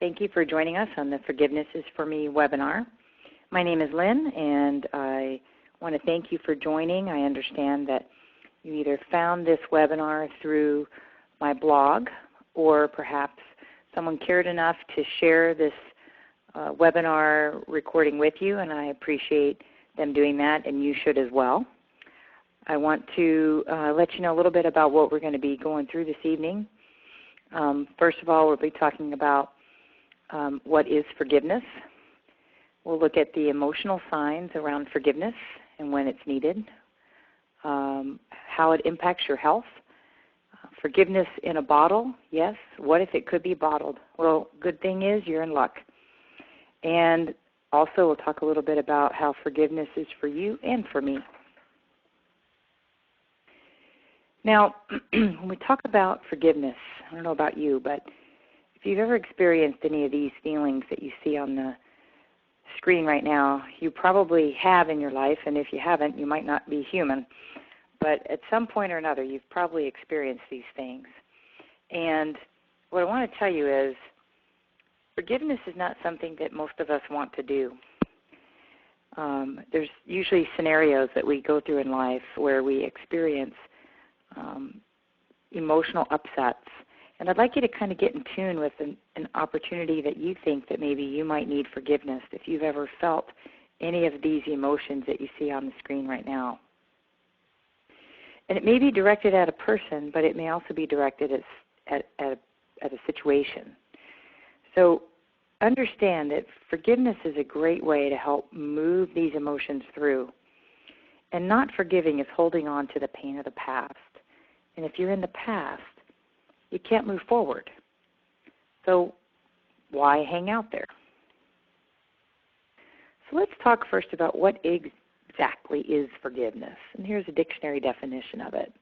Thank you for joining us on the Forgiveness is for Me webinar. My name is Lynn, and I want to thank you for joining. I understand that you either found this webinar through my blog, or perhaps someone cared enough to share this webinar recording with you, and I appreciate them doing that, and you should as well. I want to let you know a little bit about what we're going to be going through this evening. First of all, we'll be talking about what is forgiveness. We'll look at the emotional signs around forgiveness and when it's needed, how it impacts your health. Forgiveness in a bottle, yes. What if it could be bottled? Well, good thing is you're in luck. And also we'll talk a little bit about how forgiveness is for you and for me. Now, when we talk about forgiveness, I don't know about you, but if you've ever experienced any of these feelings that you see on the screen right now, you probably have in your life, and if you haven't, you might not be human. But at some point or another, you've probably experienced these things. And what I want to tell you is forgiveness is not something that most of us want to do. There's usually scenarios that we go through in life where we experience emotional upsets. And I'd like you to kind of get in tune with an opportunity that you think that maybe you might need forgiveness if you've ever felt any of these emotions that you see on the screen right now. And it may be directed at a person, but it may also be directed at a situation. So understand that forgiveness is a great way to help move these emotions through. And not forgiving is holding on to the pain of the past. And if you're in the past, you can't move forward. So why hang out there? So let's talk first about what exactly is forgiveness. And here's a dictionary definition of it.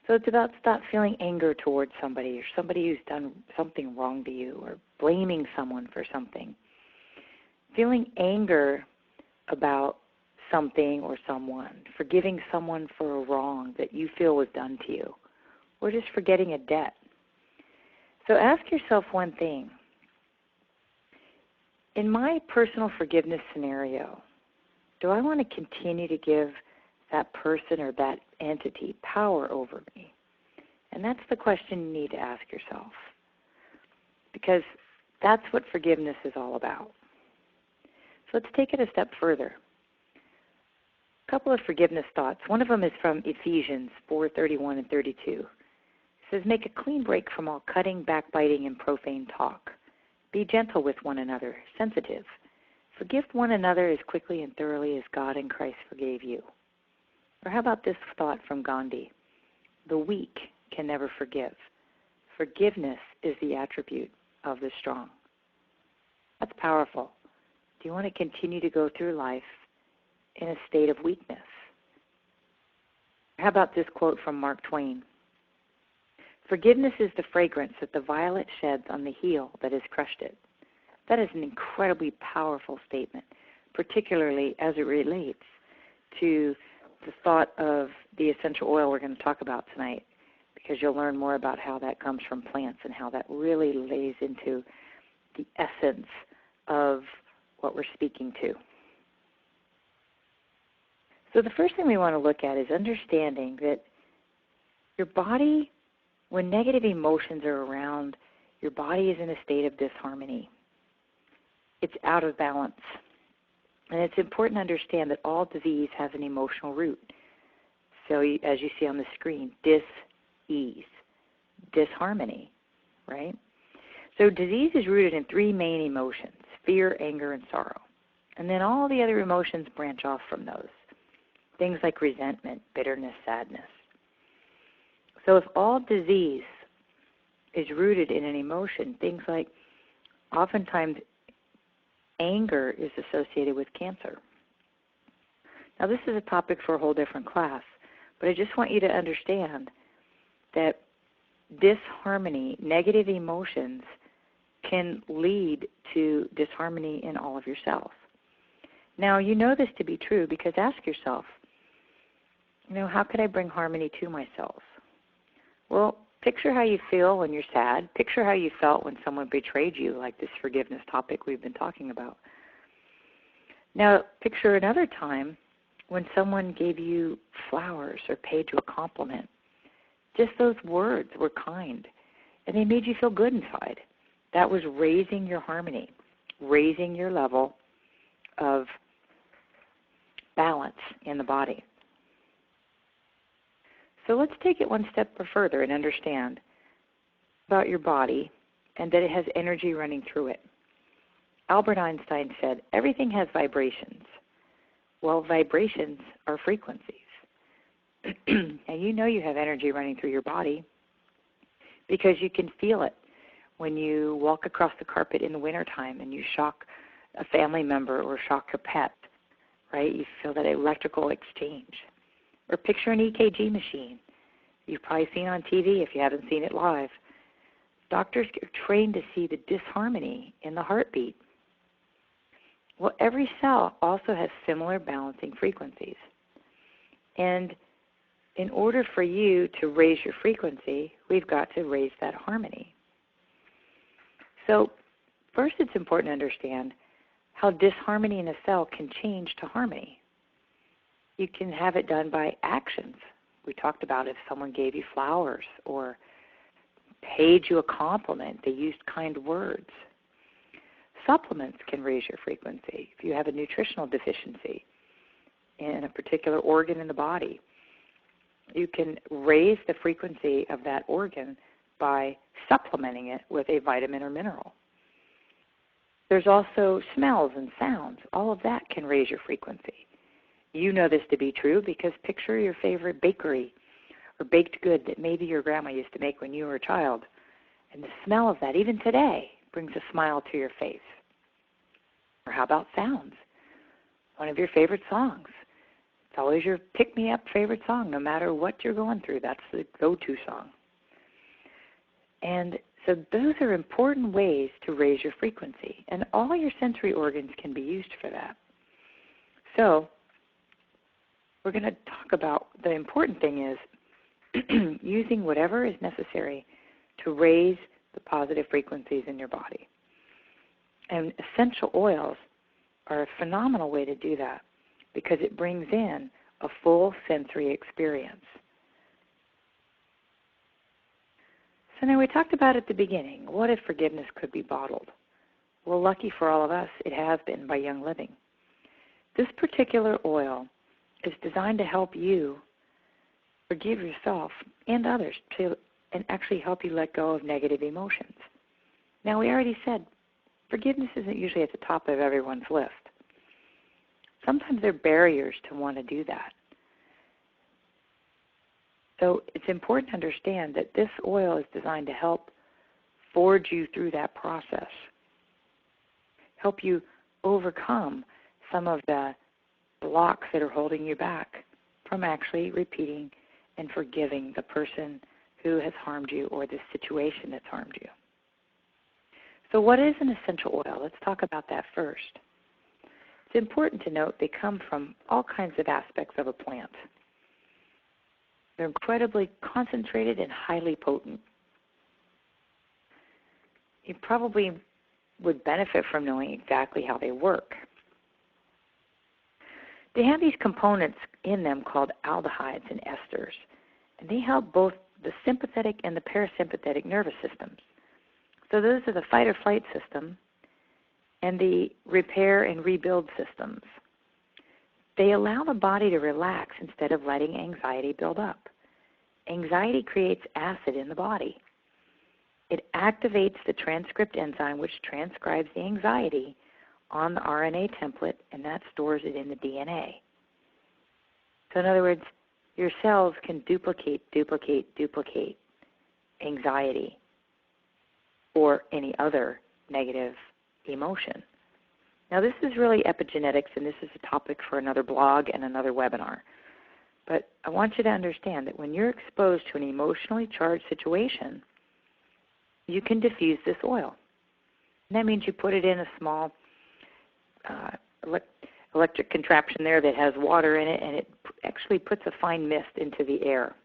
So it's about stop feeling anger towards somebody or somebody who's done something wrong to you, or blaming someone for something. Feeling anger about something or someone, forgiving someone for a wrong that you feel was done to you, or just forgetting a debt. So ask yourself one thing. In my personal forgiveness scenario, do I want to continue to give that person or that entity power over me? And that's the question you need to ask yourself, because that's what forgiveness is all about. So let's take it a step further. A couple of forgiveness thoughts. One of them is from Ephesians 4:31 and 32. It says, make a clean break from all cutting, backbiting, and profane talk. Be gentle with one another, sensitive. Forgive one another as quickly and thoroughly as God in Christ forgave you. Or how about this thought from Gandhi? The weak can never forgive. Forgiveness is the attribute of the strong. That's powerful. Do you want to continue to go through life in a state of weakness? How about this quote from Mark Twain? Forgiveness is the fragrance that the violet sheds on the heel that has crushed it. That is an incredibly powerful statement, particularly as it relates to the thought of the essential oil we're going to talk about tonight, because you'll learn more about how that comes from plants and how that really lays into the essence of what we're speaking to. So the first thing we want to look at is understanding that your body, when negative emotions are around, your body is in a state of disharmony. It's out of balance. And it's important to understand that all disease has an emotional root. So as you see on the screen, dis-ease, disharmony, right? So disease is rooted in three main emotions: fear, anger, and sorrow. And then all the other emotions branch off from those. Things like resentment, bitterness, sadness. So if all disease is rooted in an emotion, things like oftentimes anger is associated with cancer. Now this is a topic for a whole different class, but I just want you to understand that disharmony, negative emotions, can lead to disharmony in all of your cells. Now you know this to be true because ask yourself, how could I bring harmony to my cells? Well, Picture how you feel when you're sad. Picture how you felt when someone betrayed you, like this forgiveness topic we've been talking about. Now, picture another time when someone gave you flowers or paid you a compliment. Just those words were kind, and they made you feel good inside. That was raising your harmony, raising your level of balance in the body. So let's take it one step further and understand about your body and that it has energy running through it. Albert Einstein said, everything has vibrations. Well, vibrations are frequencies. And you know you have energy running through your body because you can feel it when you walk across the carpet in the wintertime and you shock a family member or shock a pet, right? You feel that electrical exchange. Or picture an EKG machine. You've probably seen on TV if you haven't seen it live. Doctors are trained to see the disharmony in the heartbeat. Well, every cell also has similar balancing frequencies. And in order for you to raise your frequency, we've got to raise that harmony. So first it's important to understand how disharmony in a cell can change to harmony. You can have it done by actions. We talked about if someone gave you flowers or paid you a compliment, they used kind words. Supplements can raise your frequency. If you have a nutritional deficiency in a particular organ in the body, you can raise the frequency of that organ by supplementing it with a vitamin or mineral. There's also smells and sounds. All of that can raise your frequency. You know this to be true because picture your favorite bakery or baked good that maybe your grandma used to make when you were a child. And the smell of that, even today, brings a smile to your face. Or how about sounds? One of your favorite songs. It's always your pick-me-up favorite song. No matter what you're going through, that's the go-to song. And so those are important ways to raise your frequency. And all your sensory organs can be used for that. So we're going to talk about the important thing is using whatever is necessary to raise the positive frequencies in your body. And essential oils are a phenomenal way to do that because it brings in a full sensory experience. So now we talked about at the beginning, what if forgiveness could be bottled? Well, lucky for all of us, it has been by Young Living. This particular oil is designed to help you forgive yourself and others and actually help you let go of negative emotions. Now, we already said forgiveness isn't usually at the top of everyone's list. Sometimes there are barriers to want to do that. So it's important to understand that this oil is designed to help forge you through that process, help you overcome some of the blocks that are holding you back from actually repeating and forgiving the person who has harmed you or the situation that's harmed you. So what is an essential oil? Let's talk about that first. It's important to note they come from all kinds of aspects of a plant. They're incredibly concentrated and highly potent. You probably would benefit from knowing exactly how they work. They have these components in them called aldehydes and esters, and they help both the sympathetic and the parasympathetic nervous systems. So those are the fight or flight system and the repair and rebuild systems. They allow the body to relax instead of letting anxiety build up. Anxiety creates acid in the body. It activates the transcript enzyme which transcribes the anxiety on the RNA template, and that stores it in the DNA. So in other words, your cells can duplicate anxiety or any other negative emotion. Now this is really epigenetics, and this is a topic for another blog and another webinar. But I want you to understand that when you're exposed to an emotionally charged situation, you can diffuse this oil. And that means you put it in a small electric contraption there that has water in it, and it actually puts a fine mist into the air.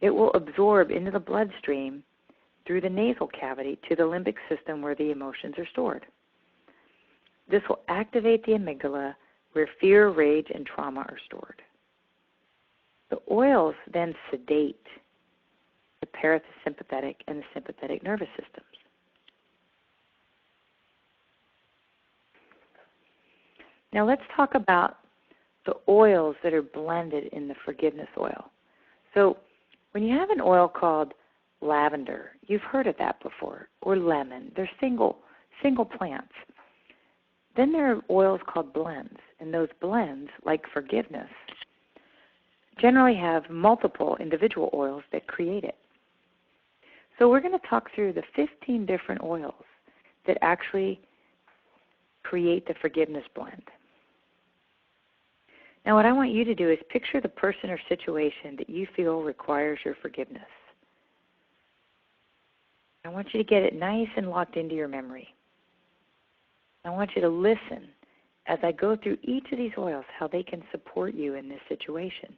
It will absorb into the bloodstream through the nasal cavity to the limbic system where the emotions are stored. This will activate the amygdala where fear, rage, and trauma are stored. The oils then sedate the parasympathetic and the sympathetic nervous systems. Now let's talk about the oils that are blended in the forgiveness oil. So when you have an oil called lavender, you've heard of that before, or lemon, they're single plants. Then there are oils called blends, and those blends, like forgiveness, generally have multiple individual oils that create it. So we're going to talk through the 15 different oils that actually create the forgiveness blend. Now what I want you to do is picture the person or situation that you feel requires your forgiveness. I want you to get it nice and locked into your memory. I want you to listen as I go through each of these oils, how they can support you in this situation.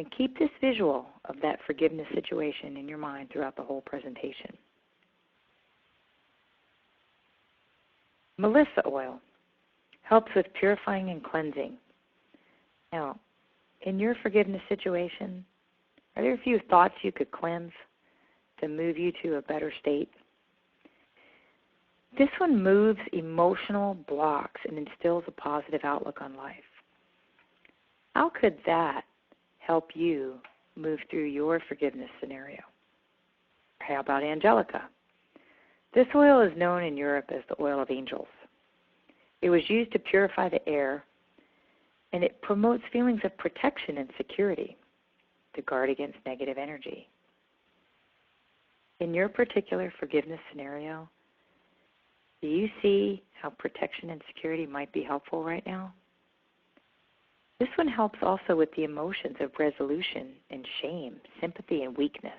And keep this visual of that forgiveness situation in your mind throughout the whole presentation. Melissa oil helps with purifying and cleansing. Now, in your forgiveness situation, are there a few thoughts you could cleanse to move you to a better state? This one moves emotional blocks and instills a positive outlook on life. How could that help you move through your forgiveness scenario? How about Angelica? This oil is known in Europe as the oil of angels. It was used to purify the air, and it promotes feelings of protection and security to guard against negative energy. In your particular forgiveness scenario, do you see how protection and security might be helpful right now? This one helps also with the emotions of resolution and shame, sympathy and weakness.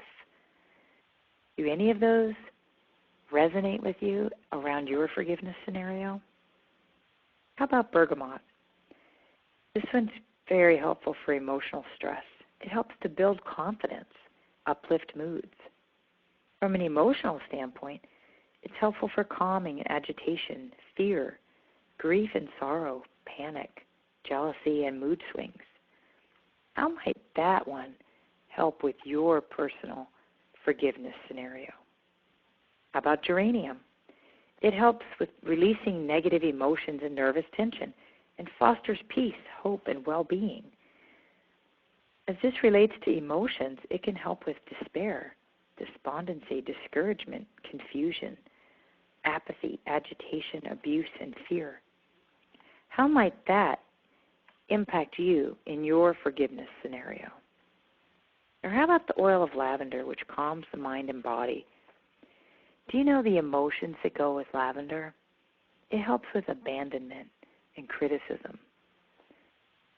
Do any of those resonate with you around your forgiveness scenario? How about bergamot? This one's very helpful for emotional stress. It helps to build confidence, uplift moods. From an emotional standpoint, it's helpful for calming and agitation, fear, grief and sorrow, panic, jealousy, and mood swings. How might that one help with your personal forgiveness scenario? How about geranium? It helps with releasing negative emotions and nervous tension and fosters peace, hope, and well-being. As this relates to emotions, it can help with despair, despondency, discouragement, confusion, apathy, agitation, abuse, and fear. How might that impact you in your forgiveness scenario? Or how about the oil of lavender, which calms the mind and body? Do you know the emotions that go with lavender? It helps with abandonment and criticism.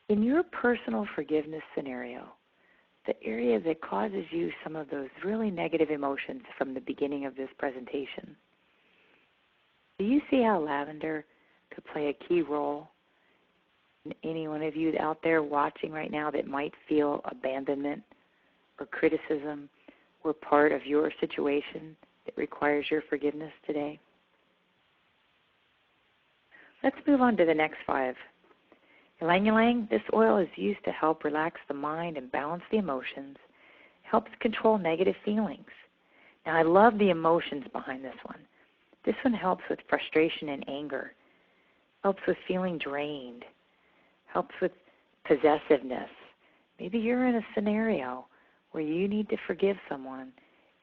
In your personal forgiveness scenario, the area that causes you some of those really negative emotions from the beginning of this presentation, do you see how lavender could play a key role in any one of you out there watching right now that might feel abandonment or criticism or part of your situation that requires your forgiveness today? Let's move on to the next 5. Ylang-ylang, this oil is used to help relax the mind and balance the emotions. It helps control negative feelings. Now, I love the emotions behind this one. This one helps with frustration and anger, helps with feeling drained, helps with possessiveness. Maybe you're in a scenario where you need to forgive someone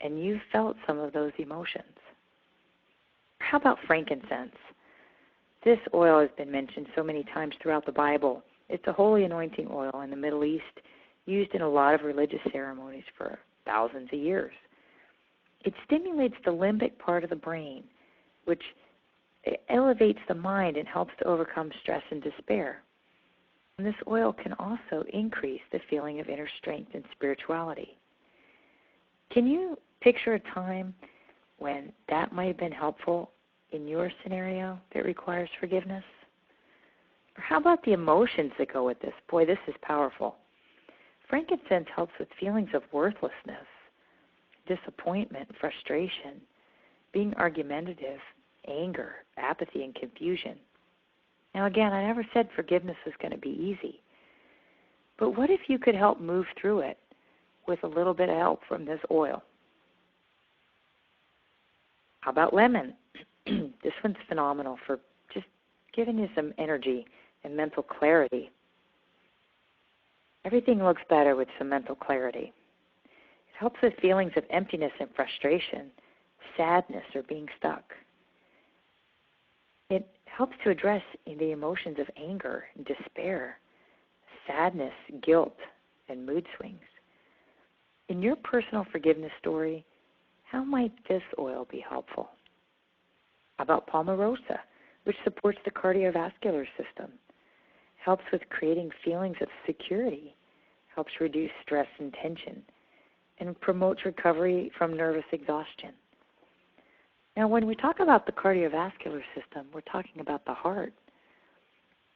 and you've felt some of those emotions. How about frankincense? This oil has been mentioned so many times throughout the Bible. It's a holy anointing oil in the Middle East, used in a lot of religious ceremonies for thousands of years. It stimulates the limbic part of the brain, which elevates the mind and helps to overcome stress and despair. And this oil can also increase the feeling of inner strength and spirituality. Can you picture a time when that might have been helpful in your scenario that requires forgiveness? Or how about the emotions that go with this? Boy, this is powerful. Frankincense helps with feelings of worthlessness, disappointment, frustration, being argumentative, anger, apathy, and confusion. Now again, I never said forgiveness was going to be easy. But what if you could help move through it with a little bit of help from this oil? How about lemon? This one's phenomenal for just giving you some energy and mental clarity. Everything looks better with some mental clarity. It helps with feelings of emptiness and frustration, sadness, or being stuck. It helps to address the emotions of anger and despair, sadness, guilt, and mood swings. In your personal forgiveness story, how might this oil be helpful? How about palmarosa, which supports the cardiovascular system, helps with creating feelings of security, helps reduce stress and tension, and promotes recovery from nervous exhaustion. Now, when we talk about the cardiovascular system, we're talking about the heart.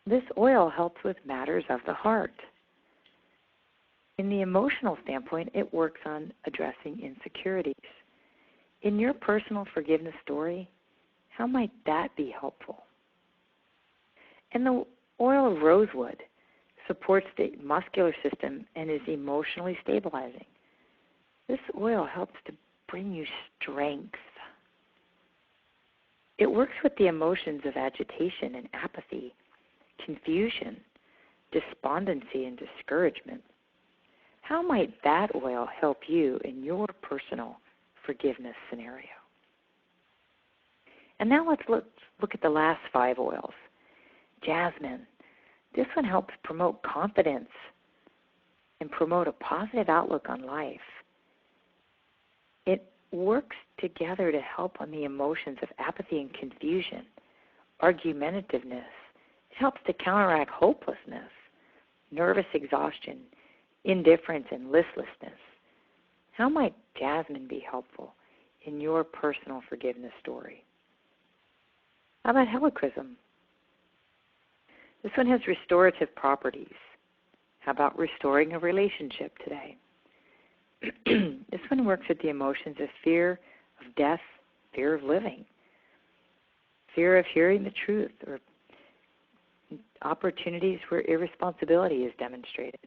This oil helps with matters of the heart. In the emotional standpoint, it works on addressing insecurities. In your personal forgiveness story, how might that be helpful? And the oil of rosewood supports the muscular system and is emotionally stabilizing. This oil helps to bring you strength. It works with the emotions of agitation and apathy, confusion, despondency, and discouragement. How might that oil help you in your personal forgiveness scenario? And now let's look at the last 5 oils. Jasmine. This one helps promote confidence and promote a positive outlook on life. It works together to help on the emotions of apathy and confusion, argumentativeness. It helps to counteract hopelessness, nervous exhaustion, indifference, and listlessness. How might jasmine be helpful in your personal forgiveness story? How about helichrysum? This one has restorative properties. How about restoring a relationship today? This one works with the emotions of fear of death, fear of living, fear of hearing the truth, or opportunities where irresponsibility is demonstrated.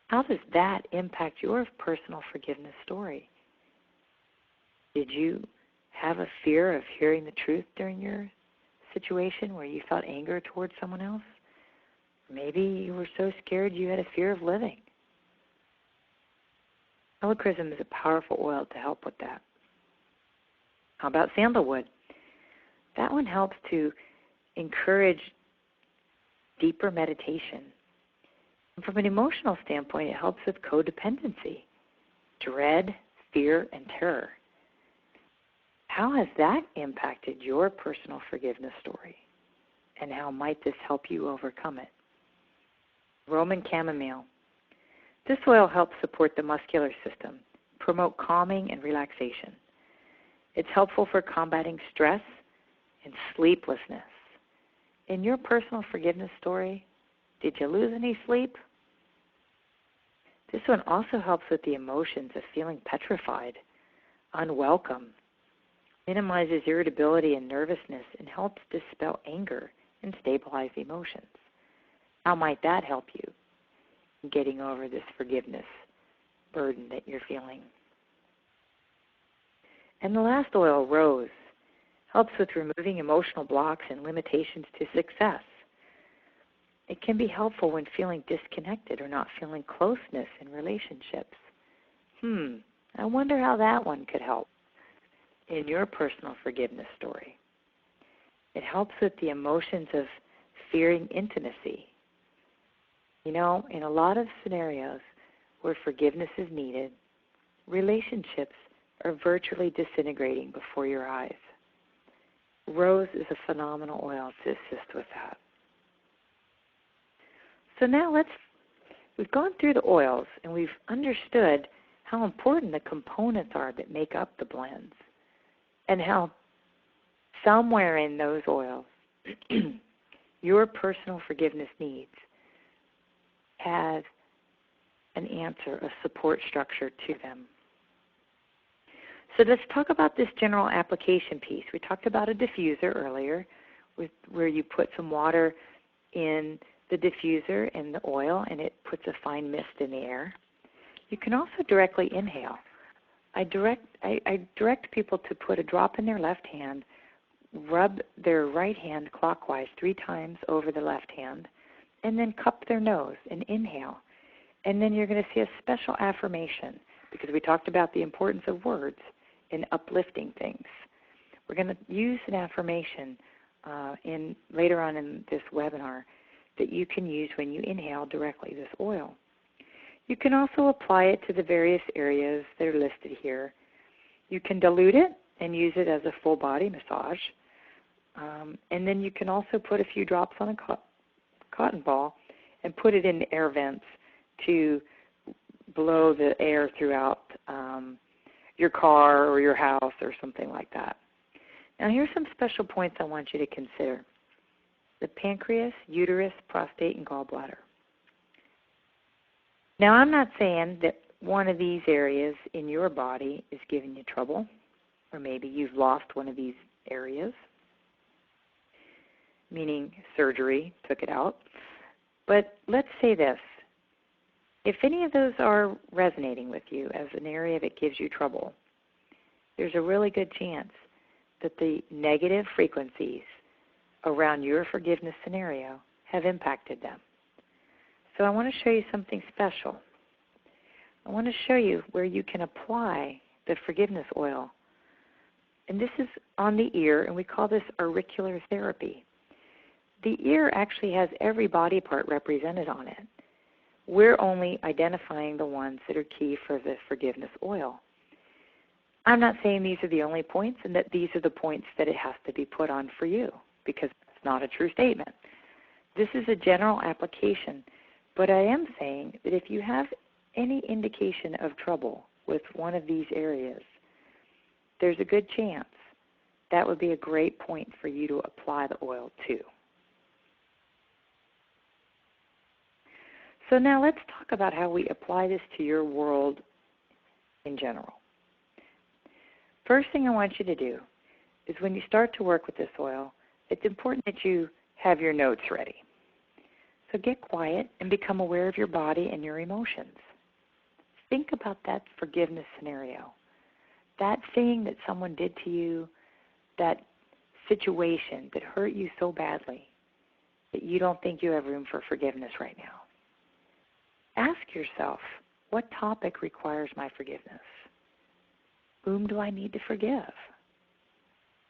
How does that impact your personal forgiveness story? Did you have a fear of hearing the truth during your situation where you felt anger towards someone else? Maybe you were so scared you had a fear of living. Helichrysum is a powerful oil to help with that. How about sandalwood? That one helps to encourage deeper meditation. And from an emotional standpoint, it helps with codependency, dread, fear, and terror. How has that impacted your personal forgiveness story? And how might this help you overcome it? Roman chamomile. This oil helps support the muscular system, promote calming and relaxation. It's helpful for combating stress and sleeplessness. In your personal forgiveness story, did you lose any sleep? This one also helps with the emotions of feeling petrified, unwelcome, minimizes irritability and nervousness, and helps dispel anger and stabilize emotions. How might that help you in getting over this forgiveness burden that you're feeling? And the last oil, rose, helps with removing emotional blocks and limitations to success. It can be helpful when feeling disconnected or not feeling closeness in relationships. I wonder how that one could help in your personal forgiveness story. It helps with the emotions of fearing intimacy. You know, in a lot of scenarios where forgiveness is needed, relationships are virtually disintegrating before your eyes. Rose is a phenomenal oil to assist with that. So now we've gone through the oils and we've understood how important the components are that make up the blends and how somewhere in those oils your personal forgiveness needs has an answer, a support structure to them. So let's talk about this general application piece. We talked about a diffuser earlier, where you put some water in the diffuser and the oil, and it puts a fine mist in the air. You can also directly inhale. I direct people to put a drop in their left hand, rub their right hand clockwise 3 times over the left hand, and then cup their nose and inhale. And then you're going to see a special affirmation, because we talked about the importance of words in uplifting things. We're going to use an affirmation later on in this webinar that you can use when you inhale directly this oil. You can also apply it to the various areas that are listed here. You can dilute it and use it as a full body massage. And then you can also put a few drops on a cotton ball and put it in the air vents to blow the air throughout your car or your house or something like that. Now here's some special points I want you to consider. The pancreas, uterus, prostate, and gallbladder. Now I'm not saying that one of these areas in your body is giving you trouble, or maybe you've lost one of these areas, meaning surgery took it out. But let's say this. If any of those are resonating with you as an area that gives you trouble, there's a really good chance that the negative frequencies around your forgiveness scenario have impacted them. So I want to show you something special. I want to show you where you can apply the forgiveness oil. And this is on the ear, and we call this auricular therapy. The ear actually has every body part represented on it. We're only identifying the ones that are key for the forgiveness oil. I'm not saying these are the only points and that these are the points that it has to be put on for you, because that's not a true statement. This is a general application, but I am saying that if you have any indication of trouble with one of these areas, there's a good chance that would be a great point for you to apply the oil to. So now let's talk about how we apply this to your world in general. First thing I want you to do is when you start to work with this oil, it's important that you have your notes ready. So get quiet and become aware of your body and your emotions. Think about that forgiveness scenario, that thing that someone did to you, that situation that hurt you so badly that you don't think you have room for forgiveness right now. Ask yourself, what topic requires my forgiveness? Whom do I need to forgive?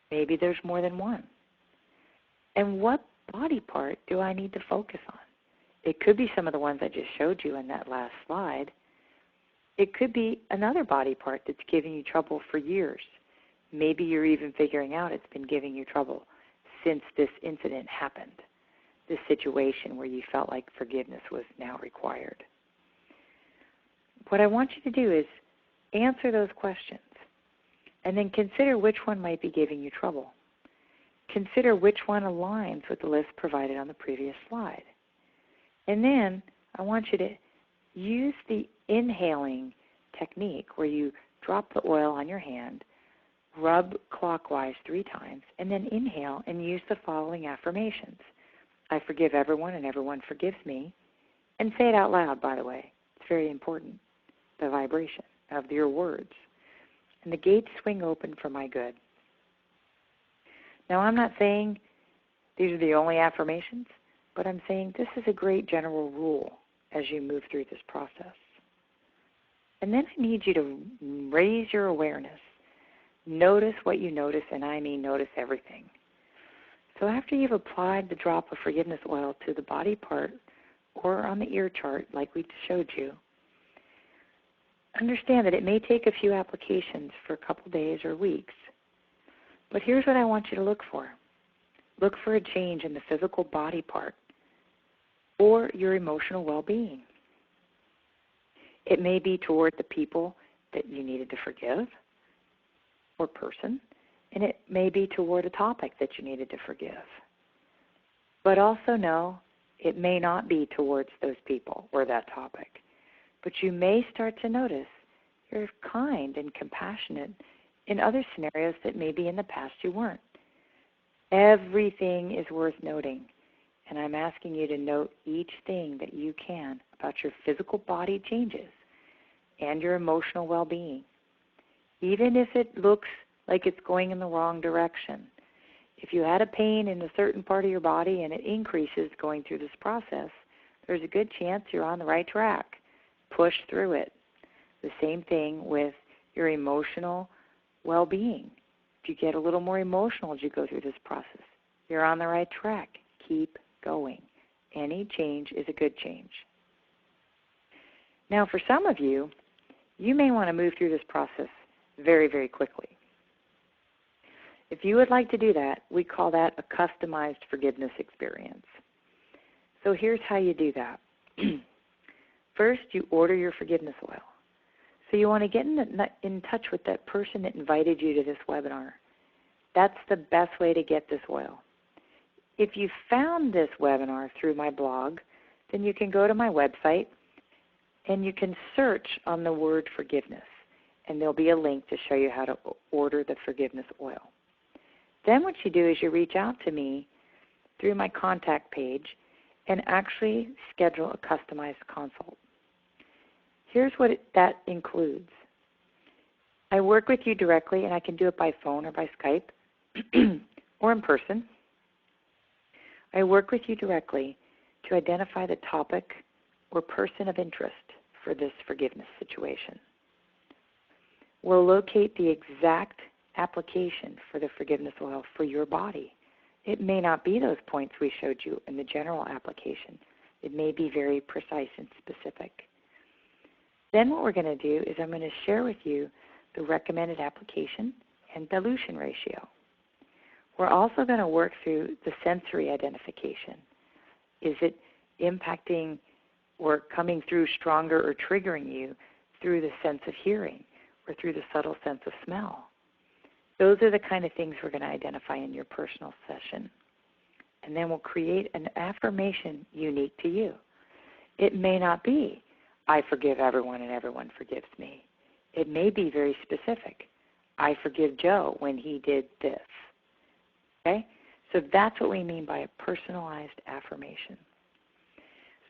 Maybe there's more than one. And what body part do I need to focus on? It could be some of the ones I just showed you in that last slide. It could be another body part that's giving you trouble for years. Maybe you're even figuring out it's been giving you trouble since this incident happened, this situation where you felt like forgiveness was now required. What I want you to do is answer those questions and then consider which one might be giving you trouble. Consider which one aligns with the list provided on the previous slide. And then I want you to use the inhaling technique where you drop the oil on your hand, rub clockwise 3 times, and then inhale and use the following affirmations. I forgive everyone and everyone forgives me. And say it out loud, by the way. It's very important, the vibration of your words. And the gates swing open for my good. Now, I'm not saying these are the only affirmations, but I'm saying this is a great general rule as you move through this process. And then I need you to raise your awareness. Notice what you notice, and I mean notice everything. So after you've applied the drop of forgiveness oil to the body part or on the ear chart like we showed you, understand that it may take a few applications for a couple days or weeks. But here's what I want you to look for. Look for a change in the physical body part or your emotional well-being. It may be toward the people that you needed to forgive or person, and it may be toward a topic that you needed to forgive. But also know it may not be towards those people or that topic. but you may start to notice you're kind and compassionate in other scenarios that maybe in the past you weren't. Everything is worth noting, and I'm asking you to note each thing that you can about your physical body changes and your emotional well-being. Even if it looks like it's going in the wrong direction. If you had a pain in a certain part of your body and it increases going through this process, there's a good chance you're on the right track. Push through it. The same thing with your emotional well-being. If you get a little more emotional as you go through this process, you're on the right track. Keep going. Any change is a good change. Now, for some of you, you may want to move through this process very, very quickly. If you would like to do that, we call that a customized forgiveness experience. So here's how you do that. First, you order your forgiveness oil. So you want to get in touch with that person that invited you to this webinar. That's the best way to get this oil. If you found this webinar through my blog, then you can go to my website and you can search on the word forgiveness, and there'll be a link to show you how to order the forgiveness oil. Then what you do is you reach out to me through my contact page and actually schedule a customized consult. Here's what that includes. I work with you directly, and I can do it by phone or by Skype or in person. I work with you directly to identify the topic or person of interest for this forgiveness situation. We'll locate the exact application for the forgiveness oil for your body. It may not be those points we showed you in the general application. It may be very precise and specific. Then what we're going to do is I'm going to share with you the recommended application and dilution ratio. We're also going to work through the sensory identification. Is it impacting or coming through stronger or triggering you through the sense of hearing or through the subtle sense of smell? Those are the kind of things we're going to identify in your personal session. And then we'll create an affirmation unique to you. It may not be, I forgive everyone and everyone forgives me. It may be very specific. I forgive Joe when he did this. Okay? So that's what we mean by a personalized affirmation.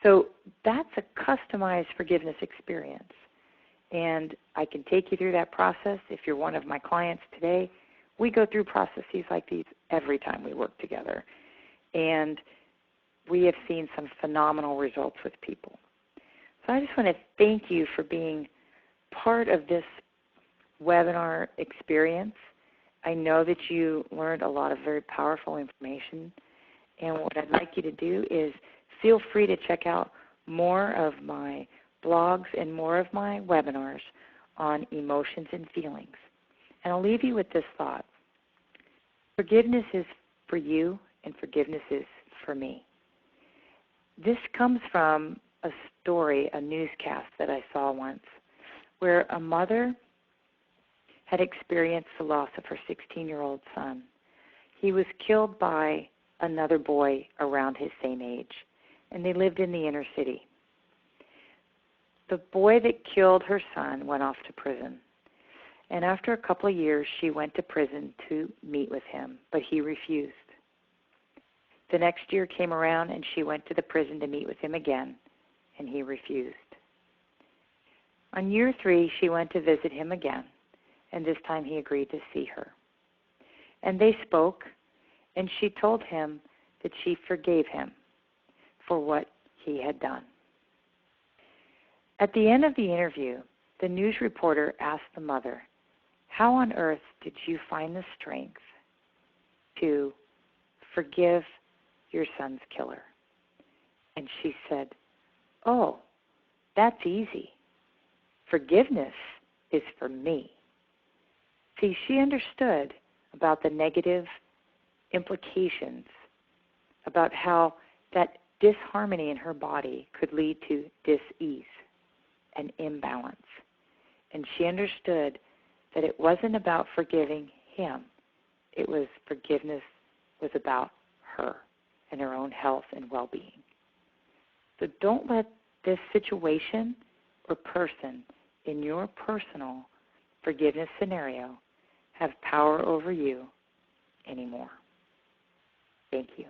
So that's a customized forgiveness experience. And I can take you through that process. If you're one of my clients today, we go through processes like these every time we work together. And we have seen some phenomenal results with people. So I just want to thank you for being part of this webinar experience. I know that you learned a lot of very powerful information. And what I'd like you to do is feel free to check out more of my blogs and more of my webinars on emotions and feelings. And I'll leave you with this thought. Forgiveness is for you and forgiveness is for me. This comes from a story, a newscast that I saw once, where a mother had experienced the loss of her 16-year-old son. He was killed by another boy around his same age, and they lived in the inner city. The boy that killed her son went off to prison. And after a couple of years, she went to prison to meet with him, but he refused. The next year came around, and she went to the prison to meet with him again, and he refused. On year 3, she went to visit him again, and this time he agreed to see her. And they spoke, and she told him that she forgave him for what he had done. At the end of the interview, the news reporter asked the mother, how on earth did you find the strength to forgive your son's killer? And she said, oh, that's easy. Forgiveness is for me. See, she understood about the negative implications, about how that disharmony in her body could lead to dis-ease and imbalance. And she understood that it wasn't about forgiving him. It was forgiveness was about her and her own health and well-being. So don't let this situation or person in your personal forgiveness scenario have power over you anymore. Thank you.